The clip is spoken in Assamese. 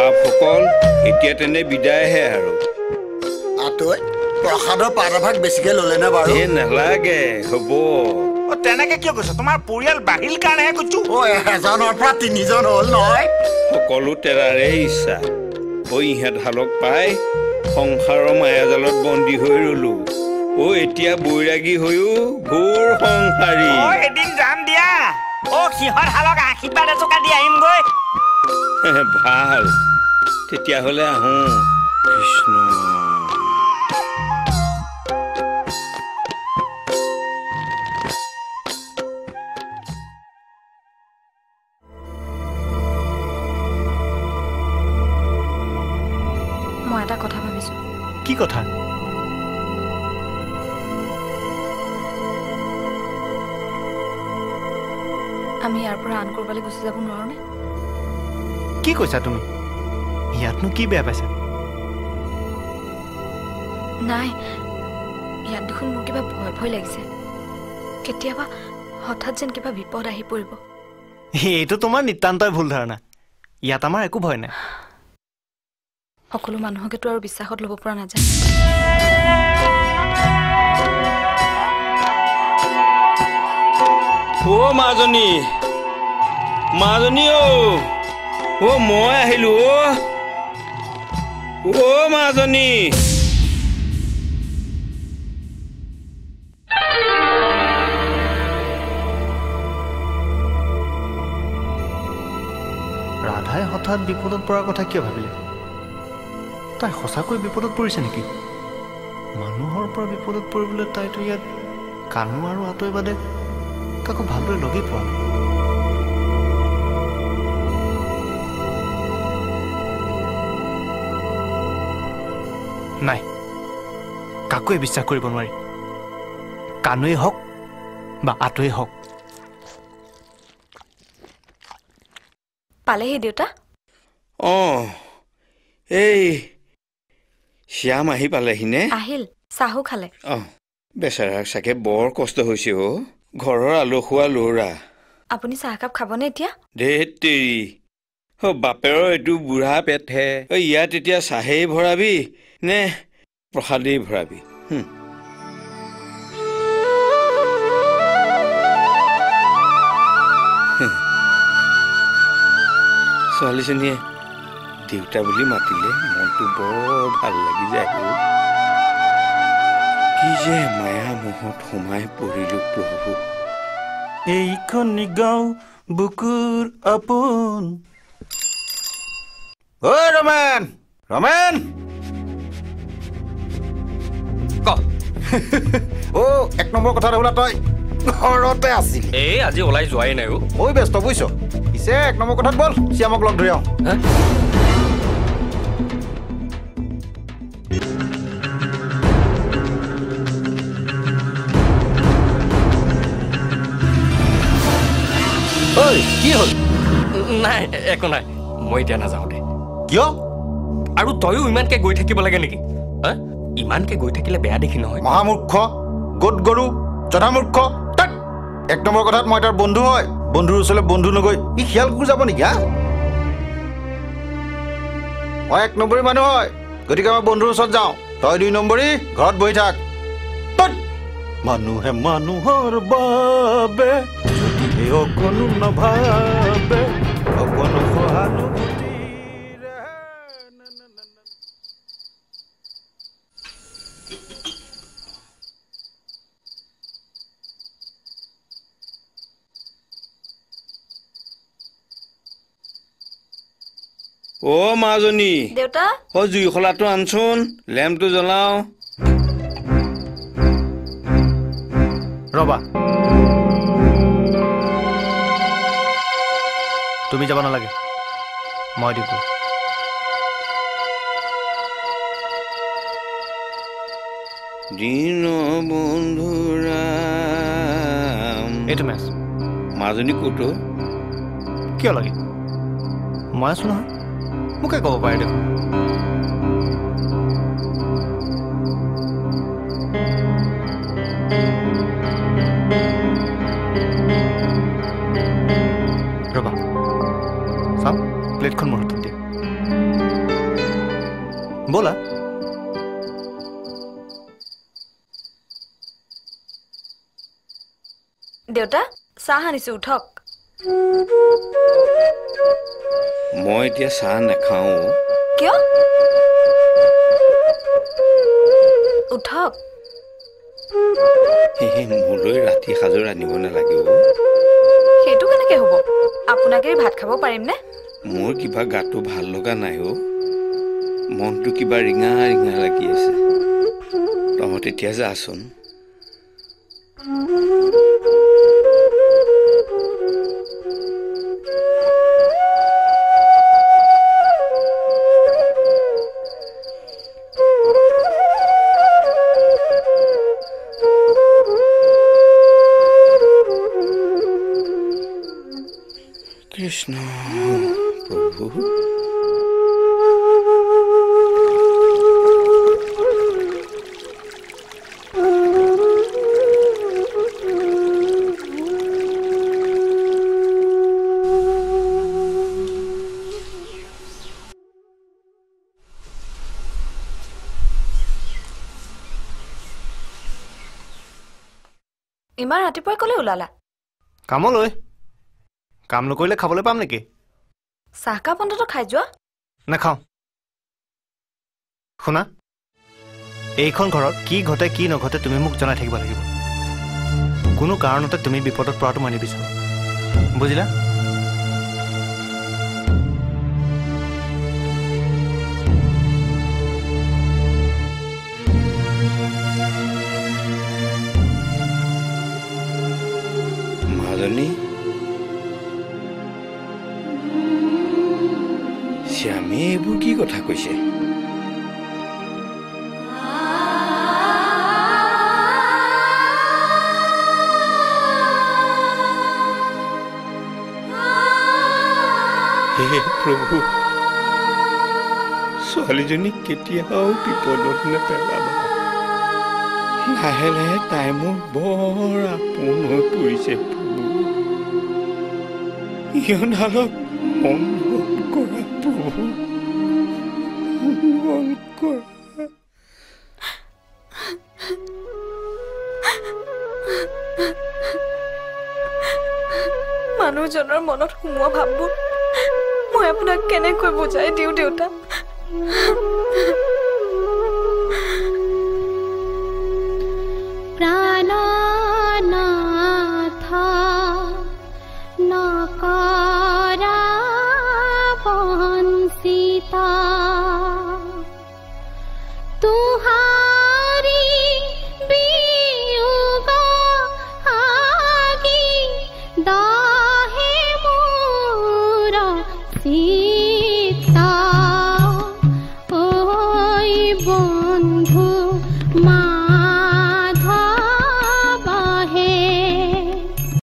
বাপসকল এতিয়া তেনে বিদায়হে আৰু আতৈ প্ৰসাদৰ পাৰভাগ বেছিকে ল'লে নে বাৰু নালাগে হ'ব তেনেকে কিয় কৈছ তোমাৰ পৰিয়াল বাঢ়িল কাৰণেহে কৈছো এজনৰ পৰা তিনিজন হ'ল নহয় সকলো তেৰাৰে ইচ্ছা ইহঁত হালক পাই সংসাৰৰ মায়াজালত বন্দী হৈ ৰলো এতিয়া বৈৰাগী হৈও ঘোৰ সংসাৰী এদিন যাম দিয়া সিহঁত হালক আশীৰ্বাদ এটকা দি আহিমগৈ ভাল তেতিয়াহ'লে আহোঁ কৃষ্ণ মই এটা কথা ভাবিছো কি কথা আমি ইয়াৰ পৰা আন কৰবালৈ গুচি যাব নোৱাৰোনে কি কৈছা তুমি ইয়াতনো কি বেয়া পাইছা নাই ইয়াত দেখোন মোৰ কিবা ভয় ভয় লাগিছে কেতিয়াবা হঠাৎ যেন কিবা বিপদ আহি পৰিব এইটো তোমাৰ নিতান্তই ভুল ধাৰণা ইয়াত আমাৰ একো ভয় নাই সকলো মানুহকেতো আৰু বিশ্বাসত ল'ব পৰা নাযায় মাজনী মই আহিলো মাজনী ৰাধাই হঠাৎ বিপদত পৰাৰ কথা কিয় ভাবিলে তাই সঁচাকৈ বিপদত পৰিছে নেকি মানুহৰ পৰা বিপদত পৰিবলৈ তাইতো ইয়াত কানু আৰু আতৈ বাদে কাকো ভালদৰে লগেই পোৱা নাই কাকোৱে বিশ্বাস কৰিব নোৱাৰি কানুৱে হওক বা আতৈয়ে হওক পালেহি দেউতা এই শ্যাম আহি পালেহিনে আহিল চাহু খালে বেচাৰাক চাগে বৰ কষ্ট হৈছে ঘৰৰ আলসুৱা ল'ৰা আপুনি চাহ কাপ খাবনে এতিয়া ধেত তেৰি বাপেৰৰ এইটো বুঢ়া পেটহে ইয়াত এতিয়া চাহেই ভৰাবি নে প্ৰসাদেই ভৰাবি ছোৱালীজনীয়ে দেউতা বুলি মাতিলে মনটো বৰ ভাল লাগি যায় কি যে মায়া মোহত সোমাই পৰিলো প্ৰভু এইখন গাঁও বুকুৰ আপোন ৰমেন ৰমেন এক নম্বৰ কথা বোলা তই ঘৰতে আছিলি আজি ওলাই যোৱাই নাই মই ব্যস্ত বুজিছ পিছে এক নম্বৰ কথাত বল শ্যামক লগ ধৰি কি হ'ল নাই একো নাই মই এতিয়া নাযাওঁ দে কিয় আৰু তয়ো ইমানকে গৈ থাকিব লাগে নেকি ইমানকে গৈ থাকিলে বেয়া দেখি নহয় মহামূৰ্খ গোট গৰু জধামূৰ্খ এক নম্বৰ কথাত মই তাৰ বন্ধু হয় বন্ধুৰ ওচৰলৈ বন্ধু নগৈ ই শিয়াল কুকুৰ যাব নেকি মই এক নম্বৰী মানুহ হয় গতিকে মই বন্ধুৰ ওচৰত যাওঁ তই দুই নম্বৰী ঘৰত বহি থাক মানুহে মানুহৰ বাবে অকণো নাভাবে অকণো সহানুভূতি মাজনী দেউতা জুইশলাটো আনচোন লেম্পটো জ্বলাও ৰবা তুমি যাব নালাগে মই দিব দিন বন্ধুৰাম এইটো মেছ মাজনী ক'তো কিয় লাগে মই আছো নহয় মোকে ক'ব পাৰে দেখোন ৰবা চাওক প্লেটখন মোৰ হাতত দিয়া ব'লা। দেউতা চাহ আনিছো উঠক। মই এতিয়া চাহ নাখাওঁ। কিয়? উঠক। মোলৈ ৰাতি সাজৰ আনিব নালাগে। সেইটো কেনেকে হ'ব? আপোনাকে ভাত খাব পাৰিম নে? মোৰ কিবা গাটো ভাল লগা নাই মনটো কিবা ৰিঙা ৰিঙা লাগি আছে। তহঁত এতিয়া যাচোন। কৃষ্ণ প্ৰভু। ইমান ৰাতিপুৱাই ক'লে ওলালা? কামলৈ। কাম নকৰিলে খাবলৈ পাম নেকি? চাহকাপ অন্তত খাই যোৱা। নাখাওঁ। শুনা, এইখন ঘৰত কি ঘটে কি নঘটে তুমি মোক জনাই থাকিব লাগিব। কোনো কাৰণতে তুমি বিপদত পৰাটো মই নিবিচাৰোঁ, বুজিলা? মাজনী, শ্যামে এইবোৰ কি কথা কৈছে? হে প্ৰভু, ছোৱালীজনীক কেতিয়াও বিপদত নেপেলাবা। লাহে লাহে তাই মোৰ বৰ আপোন হৈ পৰিছে প্ৰভু। ইহঁতহালক মংগল কৰা প্ৰভু, মংগল কৰা। মানুহজনৰ মনত সোমোৱা ভাববোৰ মই আপোনাক কেনেকৈ বুজাই দিওঁ দেউতা? প্ৰাণনাথ নকৰা বঞ্চিতা তুহাৰি বিয়োগ আগি দহে মোৰ চিত্ত ঐ বন্ধু